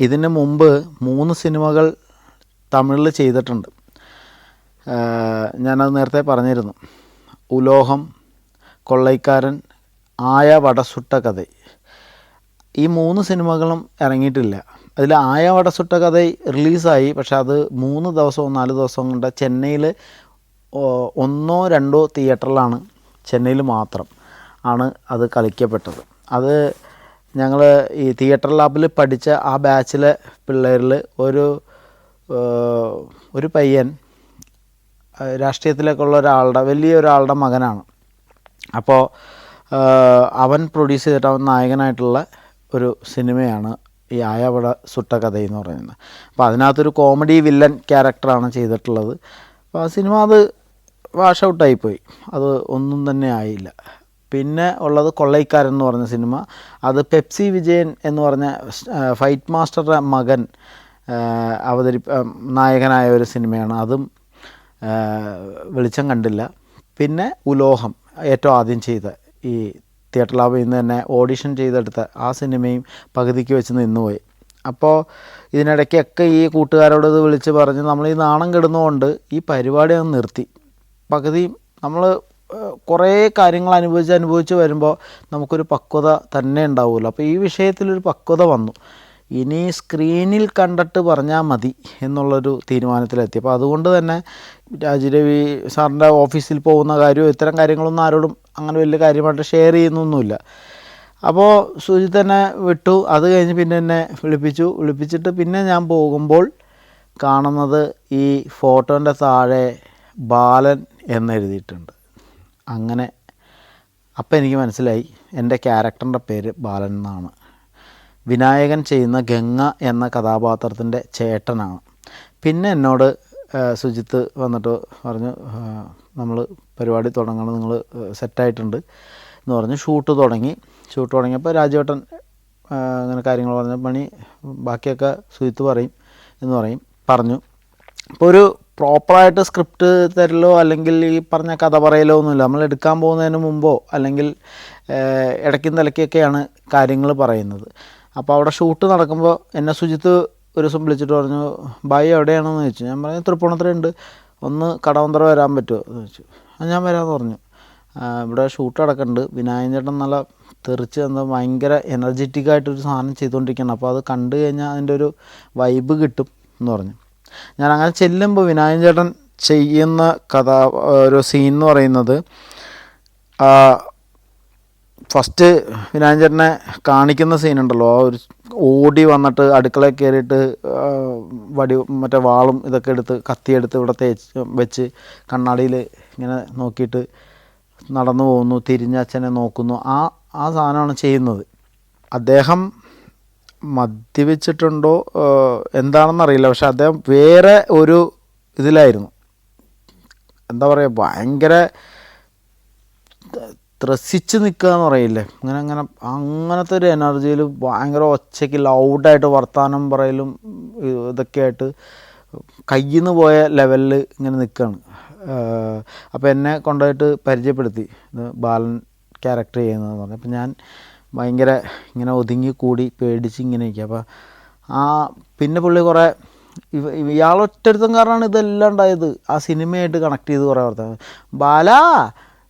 ഇതിന് മുമ്പ് 3 സിനിമകൾ തമിഴിൽ ചെയ്തിട്ടുണ്ട്. ഞാനത് നേരത്തെ പറഞ്ഞിരുന്നു. ഉലോഹം, കൊള്ളൈക്കാരൻ, ആയ വടസുട്ട കഥ. ഈ 3 സിനിമകളും ഇറങ്ങിയിട്ടില്ല. അതിൽ ആയ വടസുട്ട കഥ റിലീസായി. പക്ഷെ അത് 3 ദിവസവും 4 ദിവസവും കൊണ്ട് ചെന്നൈയിൽ 1-2 തിയേറ്ററിലാണ്, ചെന്നൈയിൽ മാത്രം ആണ് അത് കളിക്കപ്പെട്ടത്. അത് ഞങ്ങൾ ഈ തിയേറ്റർ ലാബിൽ പഠിച്ച ആ ബാച്ചിലെ പിള്ളേരിൽ ഒരു പയ്യൻ രാഷ്ട്രീയത്തിലേക്കുള്ള വലിയൊരാളുടെ മകനാണ്. അപ്പോൾ അവൻ പ്രൊഡ്യൂസ് ചെയ്തിട്ട് അവൻ നായകനായിട്ടുള്ള ഒരു സിനിമയാണ് ഈ ആയവട സുട്ട കഥ എന്ന് പറയുന്നത്. അപ്പോൾ അതിനകത്തൊരു കോമഡി വില്ലൻ ക്യാരക്ടറാണ് ചെയ്തിട്ടുള്ളത്. അപ്പോൾ ആ സിനിമ അത് വാഷ് ഔട്ടായിപ്പോയി, അത് ഒന്നും തന്നെ ആയില്ല. പിന്നെ ഉള്ളത് കൊള്ളൈക്കാരൻ എന്ന് പറഞ്ഞ സിനിമ. അത് പെപ്സി വിജയൻ എന്ന് പറഞ്ഞ ഫൈറ്റ് മാസ്റ്ററുടെ മകൻ നായകനായ ഒരു സിനിമയാണ്. അതും വെളിച്ചം കണ്ടില്ല. പിന്നെ ഉലോഹം ഏറ്റവും ആദ്യം ചെയ്ത ഈ തിയേറ്റർ ലാബിൽ നിന്ന് തന്നെ ഓഡിഷൻ ചെയ്തെടുത്ത ആ സിനിമയും പകുതിക്ക് വെച്ച് നിന്നുപോയി. അപ്പോൾ ഇതിനിടയ്ക്കൊക്കെ ഈ കൂട്ടുകാരോട് ഇത് വിളിച്ച് പറഞ്ഞ് നമ്മൾ ഈ നാണം കെടുന്നതുകൊണ്ട് ഈ പരിപാടി അങ്ങ് നിർത്തി. പകുതി നമ്മൾ കുറേ കാര്യങ്ങൾ അനുഭവിച്ച് വരുമ്പോൾ നമുക്കൊരു പക്വത തന്നെ ഉണ്ടാവുമല്ലോ. അപ്പോൾ ഈ വിഷയത്തിലൊരു പക്വത വന്നു. ഇനി സ്ക്രീനിൽ കണ്ടിട്ട് പറഞ്ഞാൽ മതി എന്നുള്ളൊരു തീരുമാനത്തിലെത്തി. അപ്പോൾ അതുകൊണ്ട് തന്നെ രാജരവി സാറിൻ്റെ ഓഫീസിൽ പോകുന്ന കാര്യവും ഇത്തരം കാര്യങ്ങളൊന്നും ആരോടും അങ്ങനെ വലിയ കാര്യമായിട്ട് ഷെയർ ചെയ്യുന്നൊന്നുമില്ല. അപ്പോൾ സുജിത്ത് തന്നെ വിട്ടു. അത് കഴിഞ്ഞ് പിന്നെ എന്നെ വിളിപ്പിച്ചിട്ട് പിന്നെ ഞാൻ പോകുമ്പോൾ കാണുന്നത് ഈ ഫോട്ടോൻ്റെ താഴെ ബാലൻ എന്നെഴുതിയിട്ടുണ്ട്. അങ്ങനെ അപ്പം എനിക്ക് മനസ്സിലായി എൻ്റെ ക്യാരക്ടറിൻ്റെ പേര് ബാലൻ എന്നാണ്. വിനായകൻ ചെയ്യുന്ന ഗംഗ എന്ന കഥാപാത്രത്തിൻ്റെ ചേട്ടനാണ്. പിന്നെ എന്നോട് സുജിത്ത് വന്നിട്ട് പറഞ്ഞു, നമ്മൾ പരിപാടി തുടങ്ങണം, നിങ്ങൾ സെറ്റായിട്ടുണ്ട് എന്ന് പറഞ്ഞ് ഷൂട്ട് തുടങ്ങിയപ്പോൾ രാജേട്ടൻ അങ്ങനെ കാര്യങ്ങൾ പറഞ്ഞ പണി ബാക്കിയൊക്കെ സുജിത്ത് പറയും എന്ന് പറഞ്ഞു. അപ്പോൾ ഒരു പ്രോപ്പറായിട്ട് സ്ക്രിപ്റ്റ് തരലോ അല്ലെങ്കിൽ ഈ പറഞ്ഞ കഥ പറയലോ ഒന്നുമില്ല. നമ്മൾ എടുക്കാൻ പോകുന്നതിന് മുമ്പോ അല്ലെങ്കിൽ ഇടയ്ക്കും തലയ്ക്കൊക്കെയാണ് കാര്യങ്ങൾ പറയുന്നത്. അപ്പോൾ അവിടെ ഷൂട്ട് നടക്കുമ്പോൾ എന്നെ സുജിത്ത് ഒരു ദിവസം വിളിച്ചിട്ട് പറഞ്ഞു, ബായി എവിടെയാണെന്ന് ചോദിച്ചു. ഞാൻ പറഞ്ഞു തൃപ്പൂണിത്തുറയുണ്ട്, ഒന്ന് കടവന്തറ വരാൻ പറ്റുമോ എന്ന് ചോദിച്ചു. ഞാൻ വരാമെന്ന് പറഞ്ഞു. ഇവിടെ ഷൂട്ട് നടക്കുന്നുണ്ട്, വിനായകൻ ചേട്ടൻ നല്ല തെറിച്ച് ഭയങ്കര എനർജറ്റിക്കായിട്ടൊരു സാധനം ചെയ്തുകൊണ്ടിരിക്കുകയാണ്, അപ്പോൾ അത് കണ്ടു കഴിഞ്ഞാൽ അതിൻ്റെ ഒരു വൈബ് കിട്ടും എന്ന് പറഞ്ഞു. ഞാൻ അങ്ങനെ ചെല്ലുമ്പോൾ വിനായകൻ ചേട്ടൻ ചെയ്യുന്ന ഒരു സീൻ എന്ന് പറയുന്നത്, ഫസ്റ്റ് വിനായകൻ ചേട്ടനെ കാണിക്കുന്ന സീനുണ്ടല്ലോ, ആ ഒരു ഓടി വന്നിട്ട് അടുക്കളയിൽ കയറിയിട്ട് മറ്റേ വാളും ഇതൊക്കെ എടുത്ത് കത്തിയെടുത്ത് ഇവിടെ വെച്ച് കണ്ണാടിയിൽ ഇങ്ങനെ നോക്കിയിട്ട് നടന്നു പോകുന്നു, തിരിഞ്ഞ് അച്ഛനെ നോക്കുന്നു. ആ സാധനമാണ് ചെയ്യുന്നത്. അദ്ദേഹം മദ്യപിച്ചിട്ടുണ്ടോ എന്താണെന്നറിയില്ല, പക്ഷെ അദ്ദേഹം വേറെ ഒരു ഇതിലായിരുന്നു. എന്താ പറയുക, ഭയങ്കര ത്രസിച്ച് നിൽക്കുക എന്ന് പറയില്ലേ, അങ്ങനത്തെ ഒരു എനർജിയിൽ ഭയങ്കര ഒച്ചയ്ക്ക് ലൗഡായിട്ട് വർത്തമാനം പറയലും ഇതൊക്കെ ആയിട്ട് കയ്യിൽ നിന്ന് പോയ ലെവലിൽ ഇങ്ങനെ നിൽക്കുകയാണ്. അപ്പോൾ എന്നെ കൊണ്ടുപോയിട്ട് പരിചയപ്പെടുത്തി, ഇത് ബാലൻ ക്യാരക്ടർ ചെയ്യുന്നതെന്ന് പറഞ്ഞു. അപ്പോൾ ഞാൻ ഭയങ്കര ഇങ്ങനെ ഒതുങ്ങിക്കൂടി പേടിച്ച് ഇങ്ങനെ ഇരിക്കുക. അപ്പോൾ പിന്നെ പുള്ളി കുറേ ഇയാളൊറ്റരുത്തം കാരണമാണ് ഇതെല്ലാം ഉണ്ടായത്. ആ സിനിമയായിട്ട് കണക്ട് ചെയ്ത് കുറേ വർത്തമാനം, ബാലാ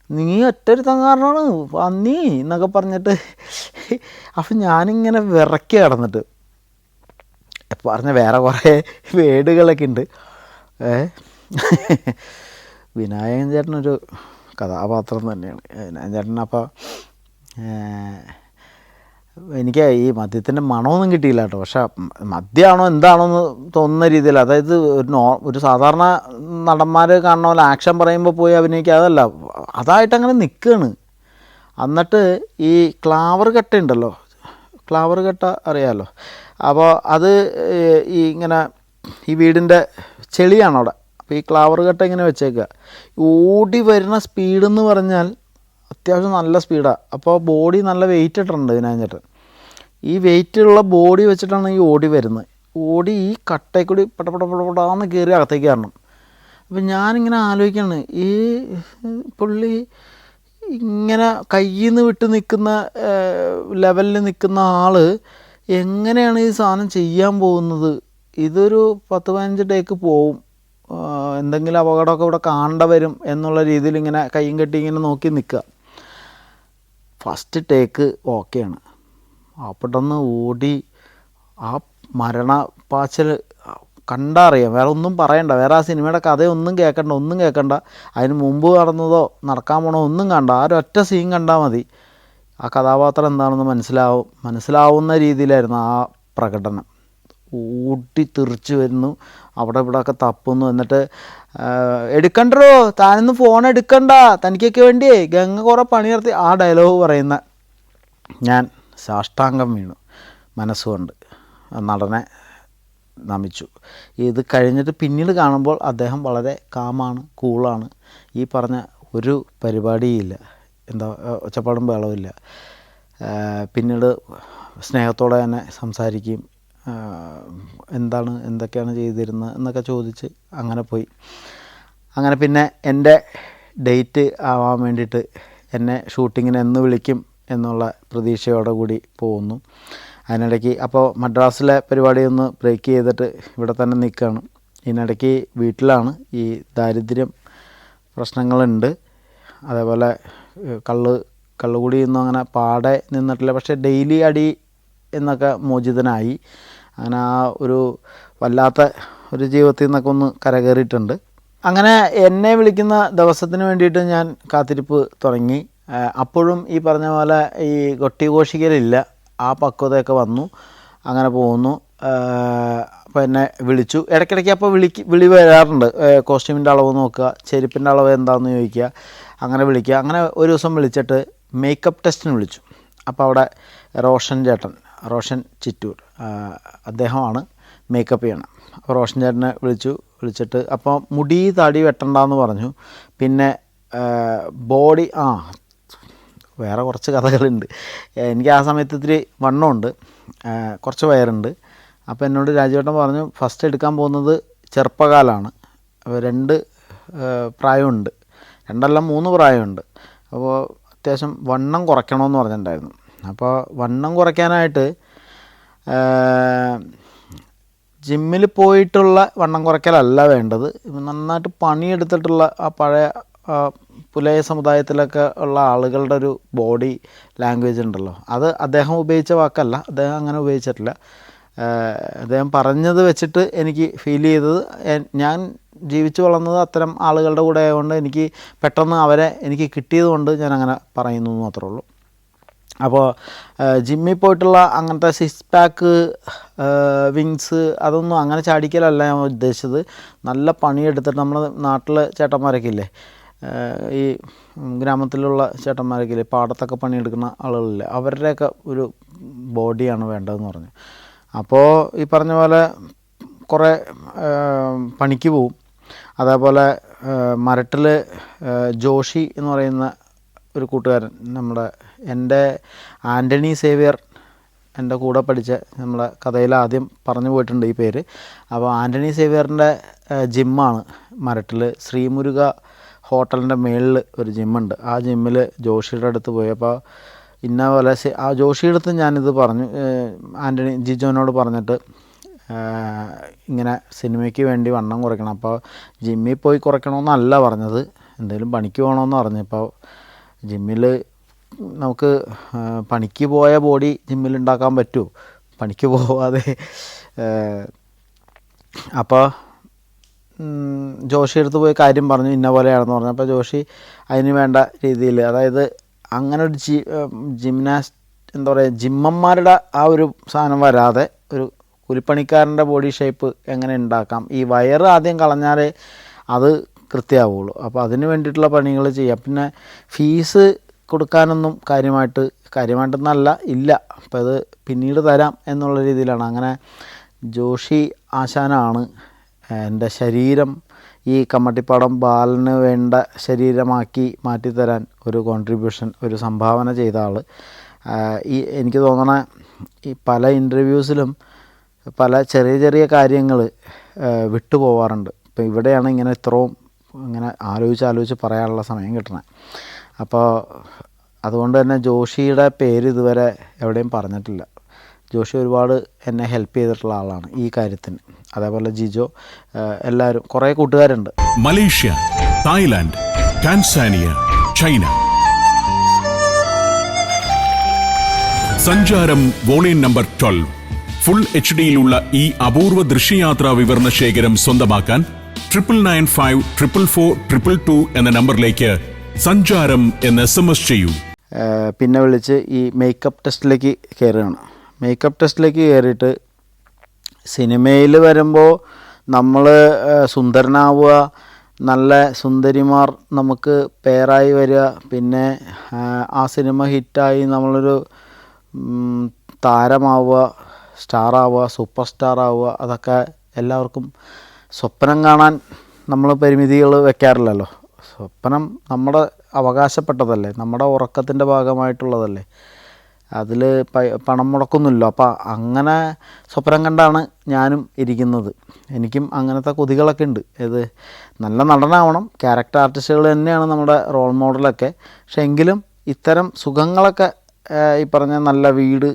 നീ ഒറ്റൊരുത്തം കാരണമാണ് പന്നി എന്നൊക്കെ പറഞ്ഞിട്ട്. അപ്പം ഞാനിങ്ങനെ വിറക്കി കിടന്നിട്ട് പറഞ്ഞ വേറെ കുറേ വേടുകളൊക്കെ ഉണ്ട്. വിനായകൻ ചേട്ടനൊരു കഥാപാത്രം തന്നെയാണ് വിനായകൻ ചേട്ടൻ. അപ്പോൾ എനിക്ക് ഈ മദ്യത്തിൻ്റെ മണമൊന്നും കിട്ടിയില്ല കേട്ടോ, പക്ഷേ മദ്യമാണോ എന്താണോ എന്ന് തോന്നുന്ന രീതിയിൽ, അതായത് ഒരു സാധാരണ നടന്മാർ കാണുന്ന പോലെ ആക്ഷൻ പറയുമ്പോൾ പോയി അഭിനയിക്കുക അതല്ല, അതായിട്ടങ്ങനെ നിൽക്കുകയാണ്. എന്നിട്ട് ഈ ക്ലാവർ കട്ട ഉണ്ടല്ലോ, ക്ലാവർ കട്ട അറിയാമല്ലോ, അപ്പോൾ അത് ഇങ്ങനെ ഈ വീടിൻ്റെ ചെളിയാണ് അവിടെ. അപ്പോൾ ഈ ക്ലാവർ കട്ട ഇങ്ങനെ വെച്ചേക്കുക, ഓടി വരുന്ന സ്പീഡെന്ന് പറഞ്ഞാൽ അത്യാവശ്യം നല്ല സ്പീഡാണ്. അപ്പോൾ ബോഡി നല്ല വെയിറ്റ് ഇട്ടിട്ടുണ്ട് വിനായകൻ ചേട്ടൻ. ഈ വെയിറ്റുള്ള ബോഡി വെച്ചിട്ടാണ് ഈ ഓടി വരുന്നത്. ഓടി ഈ കട്ടയിൽ കൂടി പടപടാന്ന് കയറി അകത്തേക്ക് കയറണം. അപ്പം ഞാനിങ്ങനെ ആലോചിക്കുകയാണ്, ഈ പുള്ളി ഇങ്ങനെ കയ്യിൽ നിന്ന് വിട്ട് നിൽക്കുന്ന ലെവലിൽ നിൽക്കുന്ന ആൾ എങ്ങനെയാണ് ഈ സാധനം ചെയ്യാൻ പോകുന്നത്, ഇതൊരു 10-15 ടേക്ക് പോവും, എന്തെങ്കിലും അപകടമൊക്കെ ഇവിടെ കാണേണ്ട വരും എന്നുള്ള രീതിയിൽ ഇങ്ങനെ കയ്യും കെട്ടി ഇങ്ങനെ നോക്കി നിൽക്കുക. ഫസ്റ്റ് ടേക്ക് ഓക്കെയാണ്. അപ്പോഴൊന്ന് ഓടി ആ മരണപ്പാച്ചിൽ കണ്ടറിയാം, വേറെ ഒന്നും പറയണ്ട, വേറെ ആ സിനിമയുടെ കഥയൊന്നും കേൾക്കണ്ട, അതിന് മുമ്പ് നടന്നതോ നടക്കാൻ പോണോ ഒന്നും കണ്ട, ആ ഒരൊറ്റ സീൻ കണ്ടാൽ മതി ആ കഥാപാത്രം എന്താണെന്ന് മനസ്സിലാവുന്ന രീതിയിലായിരുന്നു ആ പ്രകടനം. ഊട്ടി തെറിച്ച് വരുന്നു, അവിടെ ഇവിടെയൊക്കെ തപ്പുന്നു, എന്നിട്ട് എടുക്കണ്ടോ താനൊന്നും ഫോൺ എടുക്കണ്ട, തനിക്കൊക്കെ വേണ്ടിയേ ഗംഗ കുറേ പണി നടത്തി, ആ ഡയലോഗ് പറയുന്ന ഞാൻ സാഷ്ടാംഗം വീണു മനസ്സുകൊണ്ട് നടനെ നമിച്ചു. ഇത് കഴിഞ്ഞിട്ട് പിന്നീട് കാണുമ്പോൾ അദ്ദേഹം വളരെ കാമാണ്, കൂളാണ്, ഈ പറഞ്ഞ ഒരു പരിപാടിയില്ല, എന്താ ഒച്ചപ്പാടും ബഹളമില്ല. പിന്നീട് സ്നേഹത്തോടെ തന്നെ സംസാരിക്കുകയും എന്തൊക്കെയാണ് ചെയ്തിരുന്നത് എന്നൊക്കെ ചോദിച്ച് അങ്ങനെ പോയി. അങ്ങനെ പിന്നെ എൻ്റെ ഡേറ്റ് ആവാൻ വേണ്ടിയിട്ട് എന്നെ ഷൂട്ടിങ്ങിന് എന്ന് വിളിക്കും എന്നുള്ള പ്രതീക്ഷയോടെ കൂടി പോകുന്നു. അതിനിടയ്ക്ക് അപ്പോൾ മദ്രാസിലെ പരിപാടിയൊന്ന് ബ്രേക്ക് ചെയ്തിട്ട് ഇവിടെ തന്നെ നിൽക്കുകയാണ്. ഇതിനിടയ്ക്ക് വീട്ടിലാണ് ഈ ദാരിദ്ര്യം പ്രശ്നങ്ങളുണ്ട്, അതേപോലെ കള്ളുകൂടിയൊന്നും അങ്ങനെ പാടെ നിന്നിട്ടില്ല, പക്ഷേ ഡെയിലി അടി എന്നൊക്കെ മോചിതനായി. അങ്ങനെ ആ ഒരു വല്ലാത്ത ഒരു ജീവിതത്തിൽ നിന്നൊക്കെ ഒന്ന് കരകയറിയിട്ടുണ്ട്. അങ്ങനെ എന്നെ വിളിക്കുന്ന ദിവസത്തിന് വേണ്ടിയിട്ട് ഞാൻ കാത്തിരിപ്പ് തുടങ്ങി. അപ്പോഴും ഈ പറഞ്ഞ പോലെ ഈ കൊട്ടിഘോഷിക്കലില്ല, ആ പക്വതയൊക്കെ വന്നു, അങ്ങനെ പോകുന്നു. അപ്പോൾ എന്നെ വിളിച്ചു, ഇടയ്ക്കിടയ്ക്ക് അപ്പോൾ വിളി വരാറുണ്ട്, കോസ്റ്റ്യൂമിൻ്റെ അളവ് നോക്കുക, ചെരുപ്പിൻ്റെ അളവ് എന്താണെന്ന് ചോദിക്കുക, അങ്ങനെ വിളിക്കുക. അങ്ങനെ ഒരു ദിവസം വിളിച്ചിട്ട് മേക്കപ്പ് ടെസ്റ്റിന് വിളിച്ചു. അപ്പോൾ അവിടെ റോഷൻ ചിറ്റൂർ അദ്ദേഹമാണ് മേക്കപ്പ് ചെയ്യണം. അപ്പോൾ റോഷൻ ചേട്ടനെ വിളിച്ചിട്ട് അപ്പോൾ മുടി താടി വെട്ടണ്ടെന്ന് പറഞ്ഞു. പിന്നെ ബോഡി വേറെ കുറച്ച് കഥകളുണ്ട്. എനിക്ക് ആ സമയത്ത് ഇത്തിരി വണ്ണമുണ്ട്, കുറച്ച് വയറുണ്ട്. അപ്പോൾ എന്നോട് രാജുവേട്ടൻ പറഞ്ഞു ഫസ്റ്റ് എടുക്കാൻ പോകുന്നത് ചെറുപ്പകാലമാണ്, അപ്പോൾ 2 പ്രായമുണ്ട്, 2 പ്രായമുണ്ട്, അപ്പോൾ അത്യാവശ്യം വണ്ണം കുറയ്ക്കണമെന്ന് പറഞ്ഞിട്ടുണ്ടായിരുന്നു. അപ്പോൾ വണ്ണം കുറയ്ക്കാനായിട്ട് ജിമ്മിൽ പോയിട്ടുള്ള വണ്ണം കുറയ്ക്കലല്ല വേണ്ടത്, നന്നായിട്ട് പണിയെടുത്തിട്ടുള്ള ആ പഴയ പുലയ സമുദായത്തിലൊക്കെ ഉള്ള ആളുകളുടെ ഒരു ബോഡി ലാംഗ്വേജ് ഉണ്ടല്ലോ, അത് അദ്ദേഹം ഉപയോഗിച്ച വാക്കല്ല, അദ്ദേഹം അങ്ങനെ ഉപയോഗിച്ചിട്ടില്ല. അദ്ദേഹം പറഞ്ഞത് വെച്ചിട്ട് എനിക്ക് ഫീൽ ചെയ്തത്, ഞാൻ ജീവിച്ചു വളർന്നത് അത്തരം ആളുകളുടെ കൂടെ ആയതുകൊണ്ട് എനിക്ക് പെട്ടെന്ന് അവരെ എനിക്ക് കിട്ടിയത് കൊണ്ട് ഞാൻ അങ്ങനെ പറയുന്നു എന്ന് മാത്രമേ ഉള്ളൂ. അപ്പോൾ ജിമ്മിൽ പോയിട്ടുള്ള അങ്ങനത്തെ 6 പാക്ക് വിങ്സ് അതൊന്നും അങ്ങനെ ചാടിക്കലല്ല ഞാൻ ഉദ്ദേശിച്ചത്. നല്ല പണിയെടുത്തിട്ട് നമ്മുടെ നാട്ടിലെ ചേട്ടന്മാരൊക്കെ ഇല്ലേ, ഈ ഗ്രാമത്തിലുള്ള ചേട്ടന്മാരൊക്കെ ഇല്ലേ, പാടത്തൊക്കെ പണിയെടുക്കുന്ന ആളുകളില്ലേ, അവരുടെയൊക്കെ ഒരു ബോഡിയാണ് വേണ്ടതെന്ന് പറഞ്ഞു. അപ്പോൾ ഈ പറഞ്ഞ പോലെ കുറേ പണിക്ക് പോവും. അതേപോലെ മരട്ടിൽ ജോഷി എന്ന് പറയുന്ന ഒരു കൂട്ടുകാരൻ, എൻ്റെ ആൻ്റണി സേവ്യർ, എൻ്റെ കൂടെ പഠിച്ച, നമ്മളെ കഥയിൽ ആദ്യം പറഞ്ഞു പോയിട്ടുണ്ട് ഈ പേര്. അപ്പോൾ ആൻ്റണി സേവ്യറിൻ്റെ ജിമ്മാണ് മരട്ടിൽ, ശ്രീമുരുക ഹോട്ടലിൻ്റെ മേളിൽ ഒരു ജിമ്മുണ്ട്. ആ ജിമ്മിൽ ജോഷിയുടെ അടുത്ത് പോയി. അപ്പോൾ ഇന്ന പോലെ ആ ജോഷിയുടെ അടുത്ത് ഞാനിത് പറഞ്ഞു, ആൻ്റണി ജിജോനോട് പറഞ്ഞിട്ട് ഇങ്ങനെ സിനിമയ്ക്ക് വേണ്ടി വണ്ണം കുറയ്ക്കണം, അപ്പോൾ ജിമ്മിൽ പോയി കുറയ്ക്കണമെന്നല്ല പറഞ്ഞത്, എന്തെങ്കിലും പണിക്ക് പോകണമെന്ന് പറഞ്ഞു. അപ്പോൾ ജിമ്മിൽ നമുക്ക് പണിക്ക് പോയ ബോഡി ജിമ്മിൽ ഉണ്ടാക്കാൻ പറ്റുമോ, പണിക്ക് പോവാതെ? അപ്പോൾ ജോഷി അടുത്ത് പോയി കാര്യം പറഞ്ഞു, ഇന്ന പോലെയാണെന്ന് പറഞ്ഞു. അപ്പോൾ ജോഷി അതിന് വേണ്ട രീതിയിൽ, അതായത് അങ്ങനെ ഒരു എന്താ പറയുക, ജിമ്മന്മാരുടെ ആ ഒരു സാധനം വരാതെ ഒരു കൂലിപ്പണിക്കാരൻ്റെ ബോഡി ഷേപ്പ് എങ്ങനെ ഉണ്ടാക്കാം, ഈ വയറ് ആദ്യം കളഞ്ഞാലേ അത് കൃത്യമാവുള്ളൂ. അപ്പോൾ അതിന് വേണ്ടിയിട്ടുള്ള പണികൾ ചെയ്യാം. പിന്നെ ഫീസ് കൊടുക്കാനൊന്നും കാര്യമായിട്ടൊന്നല്ല ഇല്ല, അപ്പോൾ അത് പിന്നീട് തരാം എന്നുള്ള രീതിയിലാണ്. അങ്ങനെ ജോഷി ആശാനാണ് എൻ്റെ ശരീരം ഈ കമ്മട്ടിപ്പാടം ബാലന് വേണ്ട ശരീരമാക്കി മാറ്റിത്തരാൻ ഒരു കോൺട്രിബ്യൂഷൻ, ഒരു സംഭാവന ചെയ്ത ആൾ. എനിക്ക് തോന്നണ ഈ പല ഇൻ്റർവ്യൂസിലും പല ചെറിയ ചെറിയ കാര്യങ്ങൾ വിട്ടുപോകാറുണ്ട്. ഇപ്പോൾ ഇവിടെയാണ് ഇങ്ങനെ ഇങ്ങനെ ആലോചിച്ച് പറയാനുള്ള സമയം കിട്ടണേ. അപ്പോൾ അതുകൊണ്ട് തന്നെ ജോഷിയുടെ പേര് ഇതുവരെ എവിടെയും പറഞ്ഞിട്ടില്ല. ജോഷി ഒരുപാട് എന്നെ ഹെൽപ്പ് ചെയ്തിട്ടുള്ള ആളാണ് ഈ കാര്യത്തിന്. അതേപോലെ ജിജോ, എല്ലാവരും, കുറേ കൂട്ടുകാരുണ്ട്. Malaysia, Thailand, Tanzania, China. Sancharam volume number 12. Full HD-യിലുള്ള ഈ അപൂർവ ദൃശ്യയാത്രാ വിവരണ ശേഖരം സ്വന്തമാക്കാൻ 99544422 എന്ന നമ്പറിലേക്ക് സഞ്ചാരം എന്ന് SMS ചെയ്യൂ. പിന്നെ വിളിച്ച് ഈ മേക്കപ്പ് ടെസ്റ്റിലേക്ക് കയറുകയാണ്. മേക്കപ്പ് ടെസ്റ്റിലേക്ക് കയറിയിട്ട് സിനിമയിൽ വരുമ്പോൾ നമ്മൾ സുന്ദരനാവുക, നല്ല സുന്ദരിമാർ നമുക്ക് പേരായി വരിക, പിന്നെ ആ സിനിമ ഹിറ്റായി നമ്മളൊരു താരമാവുക, സ്റ്റാറാവുക, സൂപ്പർ സ്റ്റാർ ആവുക, അതൊക്കെ എല്ലാവർക്കും സ്വപ്നം കാണാൻ നമ്മൾ പരിമിതികൾ വെക്കാറില്ലല്ലോ. സ്വപ്നം നമ്മുടെ അവകാശപ്പെട്ടതല്ലേ, നമ്മുടെ ഉറക്കത്തിൻ്റെ ഭാഗമായിട്ടുള്ളതല്ലേ, അതിൽ പണം മുടക്കൊന്നുമില്ല. അപ്പോൾ അങ്ങനെ സ്വപ്നം കണ്ടാണ് ഞാനും ഇരിക്കുന്നത്. എനിക്കും അങ്ങനത്തെ കൊതികളൊക്കെ ഉണ്ട്. ഇത് നല്ല നടനാവണം, ക്യാരക്ടർ ആർട്ടിസ്റ്റുകൾ തന്നെയാണ് നമ്മുടെ റോൾ മോഡലൊക്കെ. പക്ഷെ എങ്കിലും ഇത്തരം സുഖങ്ങളൊക്കെ, ഈ പറഞ്ഞ നല്ല വീട്,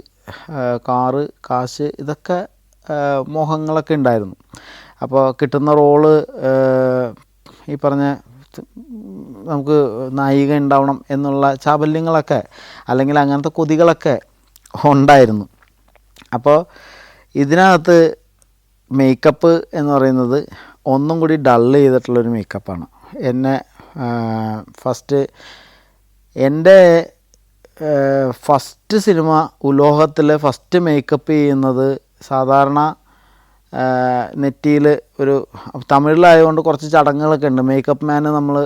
കാറ്, കാശ്, ഇതൊക്കെ മോഹങ്ങളൊക്കെ ഉണ്ടായിരുന്നു. അപ്പോൾ കിട്ടുന്ന റോള് ഈ പറഞ്ഞ നമുക്ക് നായിക ഉണ്ടാവണം എന്നുള്ള ചാബല്യങ്ങളൊക്കെ, അല്ലെങ്കിൽ അങ്ങനത്തെ കൊതികളൊക്കെ ഉണ്ടായിരുന്നു. അപ്പോൾ ഇതിനകത്ത് മേക്കപ്പ് എന്ന് പറയുന്നത് ഒന്നും കൂടി ഡള്ള് ചെയ്തിട്ടുള്ളൊരു മേക്കപ്പാണ്. എന്നെ എൻ്റെ ഫസ്റ്റ് സിനിമ ഉലോഹത്തിൽ ഫസ്റ്റ് മേക്കപ്പ് ചെയ്യുന്നത് സാധാരണ നെറ്റിയിൽ ഒരു തമിഴിലായതുകൊണ്ട് കുറച്ച് ചടങ്ങുകളൊക്കെ ഉണ്ട്. മേക്കപ്പ് മാന് നമ്മൾ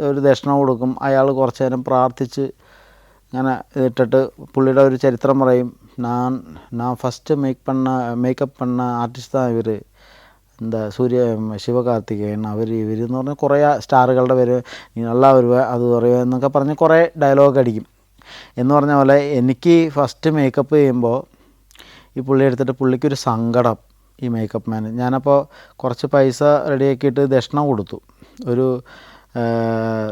ഒരു ദക്ഷിണ കൊടുക്കും, അയാൾ കുറച്ച് നേരം പ്രാർത്ഥിച്ച് ഇങ്ങനെ ഇട്ടിട്ട് പുള്ളിയുടെ ഒരു ചരിത്രം പറയും. ഞാൻ ഫസ്റ്റ് മേക്കപ്പ് പണ്ണ ആർട്ടിസ്റ്റ് ഇവർ, എന്താ ശിവകാർത്തികേയൻ, ഇവരെന്ന് പറഞ്ഞാൽ കുറേ സ്റ്റാറുകളുടെ പേര്, നീ நல்லா വരുക അത് പറയുക എന്നൊക്കെ പറഞ്ഞ് കുറേ ഡയലോഗ് അടിക്കും. എന്ന് പറഞ്ഞ പോലെ എനിക്ക് ഫസ്റ്റ് മേക്കപ്പ് ചെയ്യുമ്പോൾ ഈ പുള്ളി എടുത്തിട്ട് പുള്ളിക്കൊരു സങ്കടം, ഈ മേക്കപ്പ് മാൻ. ഞാനപ്പോൾ കുറച്ച് പൈസ റെഡിയാക്കിയിട്ട് ദക്ഷിണ കൊടുത്തു, ഒരു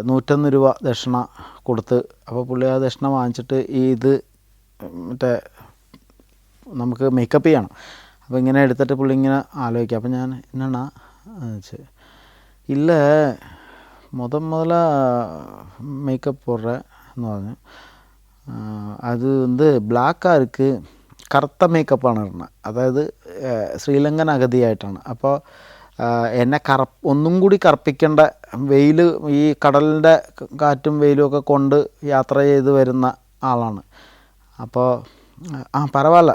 101 രൂപ ദക്ഷിണ കൊടുത്ത്. അപ്പോൾ പുള്ളി ആ ദക്ഷിണ വാങ്ങിച്ചിട്ട് ഇത് മറ്റേ നമുക്ക് മേക്കപ്പ് ചെയ്യണം. അപ്പോൾ ഇങ്ങനെ എടുത്തിട്ട് പുള്ളി ഇങ്ങനെ ആലോചിക്കുക. അപ്പോൾ ഞാൻ എന്നാ ഇല്ല முதல்ல மேக்கப் போடுறேன் എന്ന് പറഞ്ഞു. അത് ബ്ലാക്കാக இருக்குது, കറുത്ത മേക്കപ്പാണ് ഇടുന്നത്, അതായത് ശ്രീലങ്കൻ അഗതിയായിട്ടാണ്. അപ്പോൾ എന്നെ ഒന്നും കൂടി കറുപ്പിക്കേണ്ട, വെയിൽ, ഈ കടലിൻ്റെ കാറ്റും വെയിലും ഒക്കെ കൊണ്ട് യാത്ര ചെയ്ത് വരുന്ന ആളാണ്. അപ്പോൾ പരവായില്ല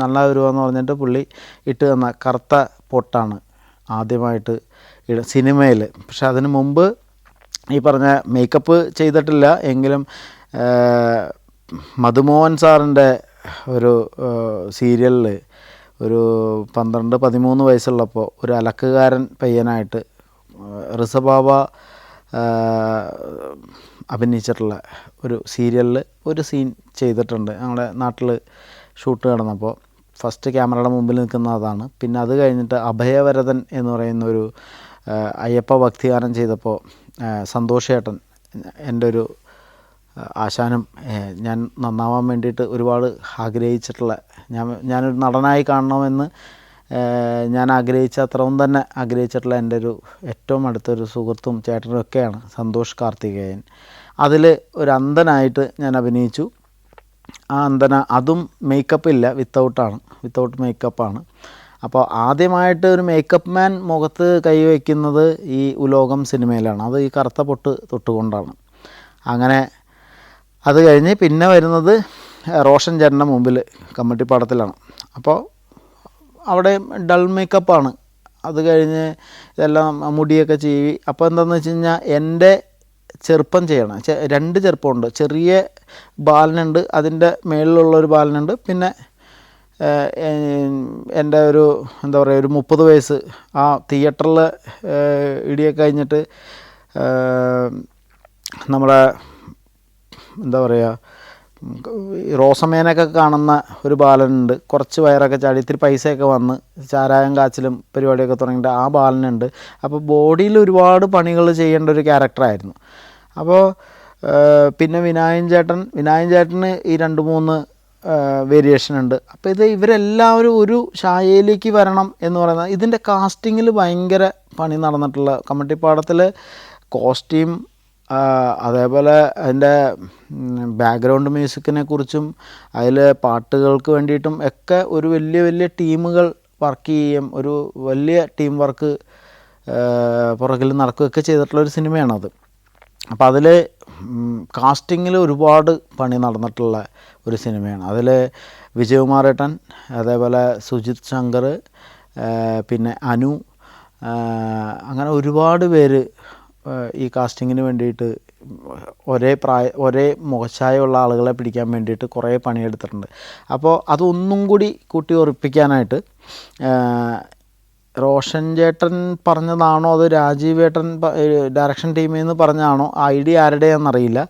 നല്ല വരുവാന്ന് പറഞ്ഞിട്ട് പുള്ളി ഇട്ട് തന്ന കറുത്ത പൊട്ടാണ് ആദ്യമായിട്ട് സിനിമയിൽ. പക്ഷെ അതിന് മുമ്പ് ഈ പറഞ്ഞ മേക്കപ്പ് ചെയ്തിട്ടില്ല എങ്കിലും മധുമോഹൻ സാറിൻ്റെ ഒരു സീരിയലിൽ ഒരു 12-13 വയസ്സുള്ളപ്പോൾ ഒരു അലക്കുകാരൻ പയ്യനായിട്ട് ഋഷഭാബ അഭിനയിച്ചിട്ടുള്ള ഒരു സീരിയലിൽ ഒരു സീൻ ചെയ്തിട്ടുണ്ട്. ഞങ്ങളുടെ നാട്ടിൽ ഷൂട്ട് നടന്നപ്പോൾ ഫസ്റ്റ് ക്യാമറയുടെ മുമ്പിൽ നിൽക്കുന്ന അതാണ്. പിന്നെ അത് കഴിഞ്ഞിട്ട് അഭയവരദൻ എന്ന് പറയുന്നൊരു അയ്യപ്പ ഭക്തിഗാനം ചെയ്തപ്പോൾ സന്തോഷ് ചേട്ടൻ, എൻ്റെ ഒരു ആശാനും, ഞാൻ നന്നാവാൻ വേണ്ടിയിട്ട് ഒരുപാട് ആഗ്രഹിച്ചിട്ടുള്ള, ഞാനൊരു നടനായി കാണണമെന്ന് ഞാൻ ആഗ്രഹിച്ച അത്രയും തന്നെ ആഗ്രഹിച്ചിട്ടുള്ള എൻ്റെ ഒരു ഏറ്റവും അടുത്തൊരു സുഹൃത്തും ചേട്ടനും ഒക്കെയാണ് സന്തോഷ് കാർത്തികേയൻ. അതിൽ ഒരു അന്ധനായിട്ട് ഞാൻ അഭിനയിച്ചു. ആ അന്ധന അതും മേക്കപ്പ് ഇല്ല, വിത്തൗട്ട് മേക്കപ്പാണ്. അപ്പോൾ ആദ്യമായിട്ട് ഒരു മേക്കപ്പ് മാൻ മുഖത്ത് കൈവയ്ക്കുന്നത് ഈ ഉലോകം സിനിമയിലാണ്. അത് ഈ കറുത്ത പൊട്ട് തൊട്ടുകൊണ്ടാണ്. അങ്ങനെ അത് കഴിഞ്ഞ് പിന്നെ വരുന്നത് റോഷൻ ചേട്ടൻ്റെ മുമ്പിൽ കമ്മട്ടിപ്പാടത്തിലാണ്. അപ്പോൾ അവിടെ ഡൾ മേക്കപ്പാണ്. അത് കഴിഞ്ഞ് ഇതെല്ലാം മുടിയൊക്കെ ചീവി. അപ്പോൾ എന്താണെന്ന് വെച്ച് കഴിഞ്ഞാൽ എൻ്റെ ചെറുപ്പം ചെയ്യണം. 2 ചെറുപ്പമുണ്ട്. ചെറിയ ബാലനുണ്ട്, അതിൻ്റെ മേളിലുള്ളൊരു ബാലനുണ്ട്. പിന്നെ എൻ്റെ ഒരു എന്താ പറയുക, ഒരു 30 വയസ്സ് ആ തിയേറ്ററിൽ ഇടിയൊക്കെ കഴിഞ്ഞിട്ട് നമ്മുടെ എന്താ പറയുക, റോസമേനൊക്കെ കാണുന്ന ഒരു ബാലനുണ്ട്. കുറച്ച് വയറൊക്കെ ചാടി ഇത്തിരി പൈസയൊക്കെ വന്ന് ചാരായം കാച്ചിലും പരിപാടിയൊക്കെ തുടങ്ങിയിട്ട് ആ ബാലനുണ്ട്. അപ്പോൾ ബോഡിയിൽ ഒരുപാട് പണികൾ ചെയ്യേണ്ട ഒരു ക്യാരക്ടറായിരുന്നു. അപ്പോൾ പിന്നെ വിനായകൻ ചേട്ടന് ഈ 2-3 വേരിയേഷൻ ഉണ്ട്. അപ്പോൾ ഇവരെല്ലാവരും ഒരു ഛായയിലേക്ക് വരണം എന്ന് പറയുന്നത് ഇതിൻ്റെ കാസ്റ്റിങ്ങിൽ ഭയങ്കര പണി നടന്നിട്ടുള്ള കമ്മട്ടിപ്പാടത്തിൽ കോസ്റ്റ്യൂം അതേപോലെ അതിൻ്റെ ബാക്ക്ഗ്രൗണ്ട് മ്യൂസിക്കിനെ കുറിച്ചും അതിൽ പാട്ടുകൾക്ക് വേണ്ടിയിട്ടും ഒക്കെ ഒരു വലിയ വലിയ ടീമുകൾ വർക്ക് ചെയ്യും, ഒരു വലിയ ടീം വർക്ക് പുറകിൽ നടക്കുകയൊക്കെ ചെയ്തിട്ടുള്ളൊരു സിനിമയാണത്. അപ്പോൾ അതിൽ കാസ്റ്റിങ്ങിൽ ഒരുപാട് പണി നടന്നിട്ടുള്ള ഒരു സിനിമയാണ്. അതിൽ വിജയകുമാറേട്ടൻ, അതേപോലെ സുജിത് ശങ്കർ, പിന്നെ അനു, അങ്ങനെ ഒരുപാട് പേര് ഈ കാസ്റ്റിങ്ങിന് വേണ്ടിയിട്ട് ഒരേ മുഖച്ഛായുള്ള ആളുകളെ പിടിക്കാൻ വേണ്ടിയിട്ട് കുറേ പണിയെടുത്തിട്ടുണ്ട്. അപ്പോൾ അതൊന്നും കൂടി കൂട്ടി ഉറപ്പിക്കാനായിട്ട് റോഷൻ ചേട്ടൻ പറഞ്ഞതാണോ അത് രാജീവ് ഏട്ടൻ ഡയറക്ഷൻ ടീമിൽ നിന്ന് പറഞ്ഞതാണോ ഐഡിയ ആരുടെയാണെന്നറിയില്ല,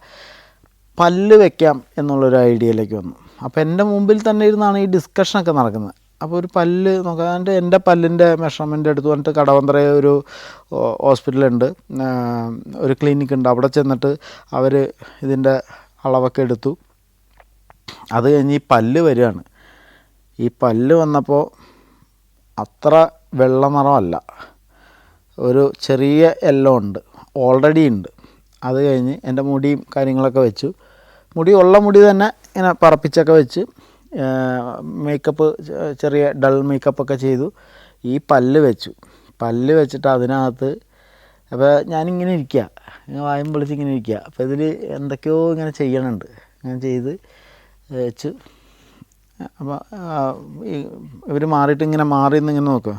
പല്ല് വെക്കാം എന്നുള്ളൊരു ഐഡിയയിലേക്ക് വന്നു. അപ്പോൾ എൻ്റെ മുമ്പിൽ തന്നെ ഇരുന്നാണ് ഈ ഡിസ്കഷനൊക്കെ നടക്കുന്നത്. അപ്പോൾ ഒരു പല്ല് നോക്കാണ്ട് എൻ്റെ പല്ലിൻ്റെ മെഷർമെൻ്റ് എടുത്തു വന്നിട്ട് കടവന്ത്ര ഒരു ഹോസ്പിറ്റലുണ്ട്, ഒരു ക്ലിനിക്ക് ഉണ്ട്, അവിടെ ചെന്നിട്ട് അവർ ഇതിൻ്റെ അളവൊക്കെ എടുത്തു. അത് കഴിഞ്ഞ് ഈ പല്ല് വരികയാണ്. ഈ പല്ല് വന്നപ്പോൾ അത്ര വെള്ള നിറമല്ല, ഒരു ചെറിയ യെല്ലോ ഉണ്ട്, ഓൾറെഡി ഉണ്ട്. അത് കഴിഞ്ഞ് എൻ്റെ മുടിയും കാര്യങ്ങളൊക്കെ വെച്ചു, ഉള്ള മുടി തന്നെ ഇങ്ങനെ പറപ്പിച്ചൊക്കെ വെച്ച് മേക്കപ്പ് ചെറിയ ഡൾ മേക്കപ്പൊക്കെ ചെയ്തു. ഈ പല്ല് വെച്ചിട്ട് അതിനകത്ത് അപ്പോൾ ഞാനിങ്ങനെ ഇരിക്കുക, വായും പൊളിച്ചിങ്ങനെ ഇരിക്കുക. അപ്പോൾ ഇതിൽ എന്തൊക്കെയോ ഇങ്ങനെ ചെയ്യണുണ്ട്, ഇങ്ങനെ ചെയ്ത് വെച്ച്. അപ്പോൾ ഇവർ മാറിയിട്ട് ഇങ്ങനെ മാറി നിന്നിങ്ങനെ നോക്കുക,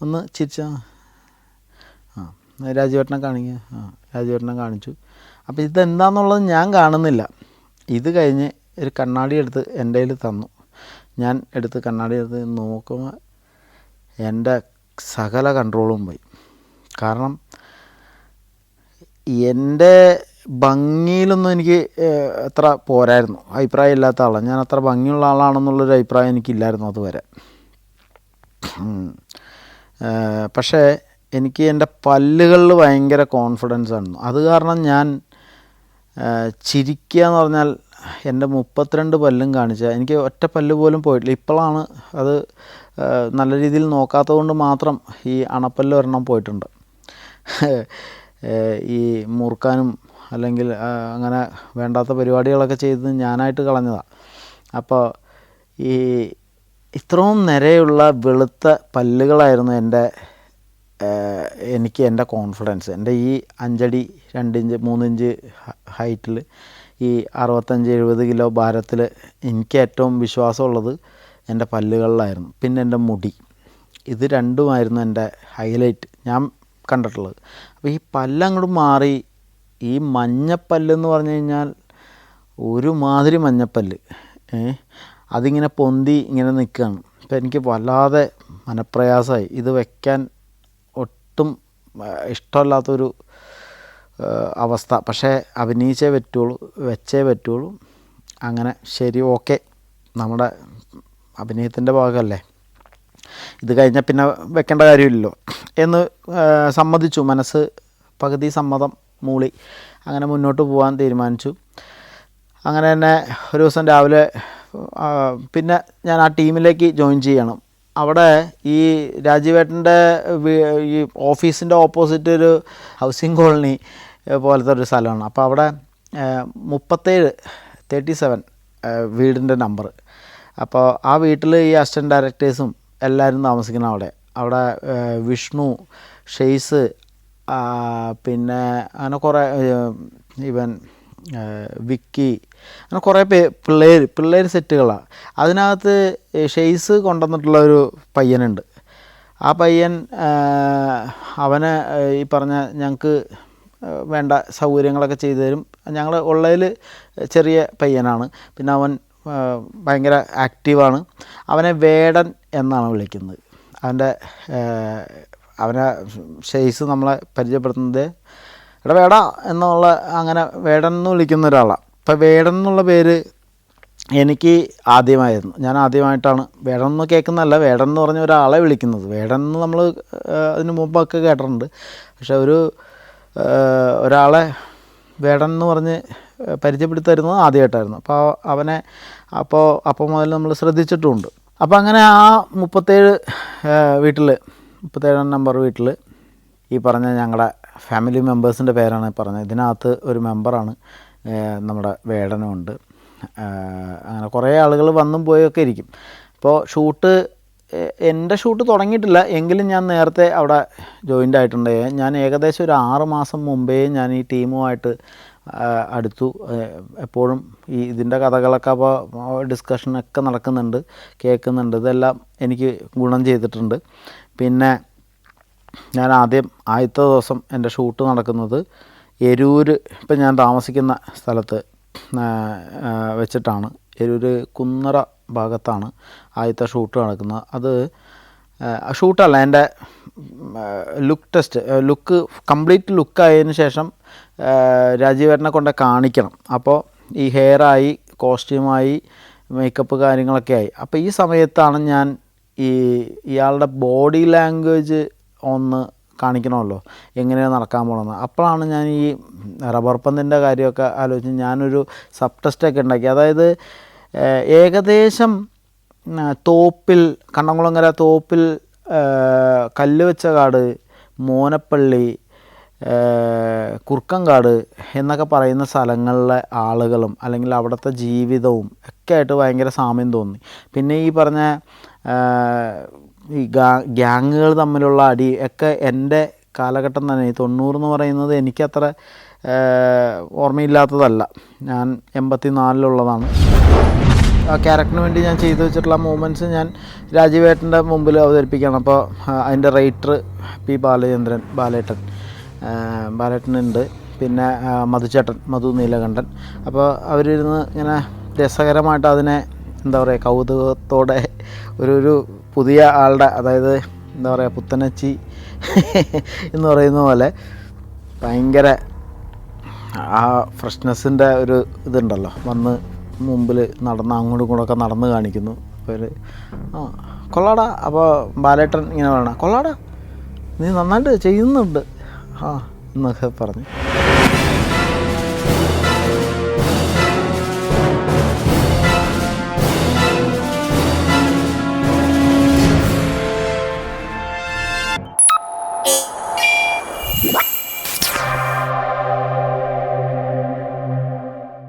ഒന്ന് ചിരിച്ചാൽ രാജുവേട്ടനെ കാണിക്കുക, രാജുവേട്ടനെ കാണിച്ചു. അപ്പോൾ ഇതെന്താണെന്നുള്ളത് ഞാൻ കാണുന്നില്ല. ഇത് കഴിഞ്ഞ് ഒരു കണ്ണാടി എടുത്ത് എൻ്റെ കയ്യിൽ തന്നു. ഞാൻ എടുത്ത് കണ്ണാടി എടുത്ത് നോക്കുമ്പോൾ എൻ്റെ സകല കൺട്രോളും പോയി. കാരണം എൻ്റെ ഭംഗിയിലൊന്നും എനിക്ക് അത്ര പോരായിരുന്നു, അഭിപ്രായം ഇല്ലാത്ത ആളാണ് ഞാൻ. അത്ര ഭംഗിയുള്ള ആളാണെന്നുള്ളൊരു അഭിപ്രായം എനിക്കില്ലായിരുന്നു അതുവരെ. പക്ഷേ എനിക്ക് എൻ്റെ പല്ലുകളിൽ ഭയങ്കര കോൺഫിഡൻസ് ആയിരുന്നു. അത് കാരണം ഞാൻ ചിരിക്കുക എന്ന് പറഞ്ഞാൽ എൻ്റെ 32 പല്ലും കാണിച്ചാൽ എനിക്ക് ഒറ്റ പല്ല് പോലും പോയിട്ടില്ല. ഇപ്പോഴാണ് അത് നല്ല രീതിയിൽ നോക്കാത്തത് കൊണ്ട് മാത്രം ഈ അണപ്പല്ല് ഒരെണ്ണം പോയിട്ടുണ്ട്. ഈ മൂർക്കാനും അല്ലെങ്കിൽ അങ്ങനെ വേണ്ടാത്ത പരിപാടികളൊക്കെ ചെയ്ത് ഞാനായിട്ട് കളഞ്ഞതാണ്. അപ്പോൾ ഈ ഇത്രയും നിരയുള്ള വെളുത്ത പല്ലുകളായിരുന്നു എനിക്ക് എൻ്റെ കോൺഫിഡൻസ്. എൻ്റെ ഈ 5 അടി 2 ഇഞ്ച് 3 ഇഞ്ച് ഹൈറ്റിൽ ഈ 65-70 കിലോ ഭാരത്തിൽ എനിക്ക് ഏറ്റവും വിശ്വാസമുള്ളത് എൻ്റെ പല്ലുകളിലായിരുന്നു. പിന്നെ എൻ്റെ മുടി, ഇത് രണ്ടുമായിരുന്നു എൻ്റെ ഹൈലൈറ്റ് ഞാൻ കണ്ടിട്ടുള്ളത്. അപ്പോൾ ഈ പല്ലങ്ങോട്ട് മാറി ഈ മഞ്ഞപ്പല്ലെന്ന് പറഞ്ഞു കഴിഞ്ഞാൽ ഒരുമാതിരി മഞ്ഞപ്പല്ല്, അതിങ്ങനെ പൊന്തി ഇങ്ങനെ നിൽക്കുകയാണ്. അപ്പോൾ എനിക്ക് വല്ലാതെ മനപ്രയാസമായി. ഇത് വയ്ക്കാൻ ഒട്ടും ഇഷ്ടമല്ലാത്തൊരു അവസ്ഥ. പക്ഷേ അഭിനയിച്ചേ പറ്റുള്ളൂ, വെച്ചേ പറ്റുള്ളൂ. അങ്ങനെ ശരി, ഓക്കെ, നമ്മുടെ അഭിനയത്തിൻ്റെ ഭാഗമല്ലേ, ഇത് കഴിഞ്ഞാൽ പിന്നെ വെക്കേണ്ട കാര്യമില്ലല്ലോ എന്ന് സമ്മതിച്ചു. മനസ്സ് പകുതി സമ്മതം മൂളി. അങ്ങനെ മുന്നോട്ട് പോകാൻ തീരുമാനിച്ചു. അങ്ങനെ തന്നെ ഒരു ദിവസം രാവിലെ പിന്നെ ഞാൻ ആ ടീമിലേക്ക് ജോയിൻ ചെയ്യണം. അവിടെ ഈ രാജീവേട്ടൻ്റെ ഈ ഓഫീസിൻ്റെ ഓപ്പോസിറ്റ് ഒരു ഹൗസിംഗ് കോളനി പോലത്തെ ഒരു സ്ഥലമാണ്. അപ്പോൾ അവിടെ 37 വീടിൻ്റെ നമ്പർ. അപ്പോൾ ആ വീട്ടിൽ ഈ അസിസ്റ്റൻറ്റ് ഡയറക്ടേഴ്സും എല്ലാവരും താമസിക്കണം അവിടെ വിഷ്ണു, ഷെയ്സ്, പിന്നെ അങ്ങനെ കുറേ ഇവൻ വിക്കി, അങ്ങനെ കുറേ പിള്ളേർ സെറ്റുകളാണ്. അതിനകത്ത് ഷെയ്സ് കൊണ്ടുവന്നിട്ടുള്ളൊരു പയ്യനുണ്ട്. ആ പയ്യൻ അവന് ഈ പറഞ്ഞ ഞങ്ങൾക്ക് വേണ്ട സൗകര്യങ്ങളൊക്കെ ചെയ്തു തരും. ഞങ്ങൾ ഉള്ളതിൽ ചെറിയ പയ്യനാണ്. പിന്നെ അവൻ ഭയങ്കര ആക്റ്റീവാണ്. അവനെ വേടൻ എന്നാണ് വിളിക്കുന്നത്. അവനെ ഷെയ്സ് നമ്മളെ പരിചയപ്പെടുത്തുന്നത് എടാ വേടാ എന്നുള്ള, അങ്ങനെ വേടൻ എന്ന് വിളിക്കുന്ന ഒരാളാണ്. അപ്പോൾ വേടൻ എന്നുള്ള പേര് എനിക്ക് ആദ്യമായിരുന്നു. ഞാൻ ആദ്യമായിട്ടാണ് വേടൻ എന്ന് കേൾക്കുന്നതല്ല, വേടൻ എന്ന് പറഞ്ഞ ഒരാളെ വിളിക്കുന്നത്. വേടൻ എന്ന് നമ്മൾ അതിന് മുമ്പൊക്കെ കേട്ടിട്ടുണ്ട്. പക്ഷെ ഒരാളെ വേടൻ എന്ന് പറഞ്ഞ് പരിചയപ്പെടുത്തി തരുന്നത് ആദ്യമായിട്ടായിരുന്നു. അപ്പോൾ മുതൽ നമ്മൾ ശ്രദ്ധിച്ചിട്ടുമുണ്ട്. അപ്പോൾ അങ്ങനെ ആ 37 നമ്പർ വീട്ടിൽ ഈ പറഞ്ഞ ഞങ്ങളുടെ ഫാമിലി മെമ്പേഴ്സിൻ്റെ പേരാണ് പറഞ്ഞത്. ഇതിനകത്ത് ഒരു മെമ്പറാണ് നമ്മുടെ വേടനുണ്ട്. അങ്ങനെ കുറേ ആളുകൾ വന്നും പോയൊക്കെ ഇരിക്കും. അപ്പോൾ എൻ്റെ ഷൂട്ട് തുടങ്ങിയിട്ടില്ല, എങ്കിലും ഞാൻ നേരത്തെ അവിടെ ജോയിൻ്റ് ആയിട്ടുണ്ട്. ഞാൻ ഏകദേശം ഒരു 6 മാസം മുമ്പേ ഞാൻ ഈ ടീമുമായിട്ട് അടുത്തു. എപ്പോഴും ഇതിൻ്റെ കഥകളൊക്കെ അപ്പോൾ ഡിസ്കഷനൊക്കെ നടക്കുന്നുണ്ട്, കേൾക്കുന്നുണ്ട്. ഇതെല്ലാം എനിക്ക് ഗുണം ചെയ്തിട്ടുണ്ട്. പിന്നെ ഞാൻ ആദ്യത്തെ ദിവസം എൻ്റെ ഷൂട്ട് നടക്കുന്നത് എരൂർ, ഇപ്പം ഞാൻ താമസിക്കുന്ന സ്ഥലത്ത് വെച്ചിട്ടാണ്. എരൂർ കുന്നറ ഭാഗത്താണ് ആദ്യത്തെ ഷൂട്ട് നടക്കുന്നത്. അത് ഷൂട്ടല്ല, എൻ്റെ ലുക്ക് കംപ്ലീറ്റ് ലുക്കായതിനു ശേഷം രാജീവേട്ടനെ കൊണ്ട് കാണിക്കണം. അപ്പോൾ ഈ ഹെയറായി, കോസ്റ്റ്യൂമായി, മേക്കപ്പ് കാര്യങ്ങളൊക്കെ ആയി. അപ്പോൾ ഈ സമയത്താണ് ഞാൻ ഇയാളുടെ ബോഡി ലാംഗ്വേജ് ഒന്ന് കാണിക്കണമല്ലോ, എങ്ങനെയാണ് നടക്കാൻ പോകണമെന്ന്. അപ്പോഴാണ് ഞാൻ ഈ റബ്ബർ പന്തിൻ്റെ കാര്യമൊക്കെ ആലോചിച്ച് ഞാനൊരു സബ് ടെസ്റ്റൊക്കെ ഉണ്ടാക്കി. അതായത് ഏകദേശം കണ്ണംകുളങ്ങര തോപ്പിൽ, കല്ലുവെച്ചകാട്, മോനപ്പള്ളി, കുറുക്കങ്കാട് എന്നൊക്കെ പറയുന്ന സ്ഥലങ്ങളിലെ ആളുകളും അല്ലെങ്കിൽ അവിടുത്തെ ജീവിതവും ഒക്കെ ആയിട്ട് ഭയങ്കര സാമ്യം തോന്നി. പിന്നെ ഈ പറഞ്ഞ ഈ ഗ്യാങ്ങുകൾ തമ്മിലുള്ള അടി ഒക്കെ എൻ്റെ കാലഘട്ടം തന്നെ. ഈ 90 എന്ന് പറയുന്നത് എനിക്കത്ര ഓർമ്മയില്ലാത്തതല്ല. ഞാൻ 84-ലുള്ളതാണ്. ആ ക്യാരക്ടറിന് വേണ്ടി ഞാൻ ചെയ്തു വെച്ചിട്ടുള്ള മൂവ്മെൻറ്റ്സ് ഞാൻ രാജീവേട്ടൻ്റെ മുമ്പിൽ അവതരിപ്പിക്കുകയാണ്. അപ്പോൾ അതിൻ്റെ റൈറ്റർ പി ബാലേട്ടനുണ്ട്. പിന്നെ മധു നീലകണ്ഠൻ. അപ്പോൾ അവരിരുന്ന് ഇങ്ങനെ രസകരമായിട്ട് അതിനെ എന്താ പറയുക, കൗതുകത്തോടെ ഒരു പുതിയ ആളുടെ, അതായത് എന്താ പറയുക, പുത്തനച്ചി എന്ന് പറയുന്ന പോലെ ഭയങ്കര ആ ഫ്രഷ്നെസ്സിൻ്റെ ഒരു ഇതുണ്ടല്ലോ, വന്ന് മുമ്പിൽ അങ്ങോട്ടും ഇങ്ങോട്ടൊക്കെ നടന്ന് കാണിക്കുന്നു. അപ്പോൾ കൊള്ളാടാ. അപ്പോൾ ബാലേട്ടൻ ഇങ്ങനെ പറയണം, കൊള്ളാടാ, നീ നന്നായിട്ട് ചെയ്യുന്നുണ്ട് എന്നൊക്കെ പറഞ്ഞു.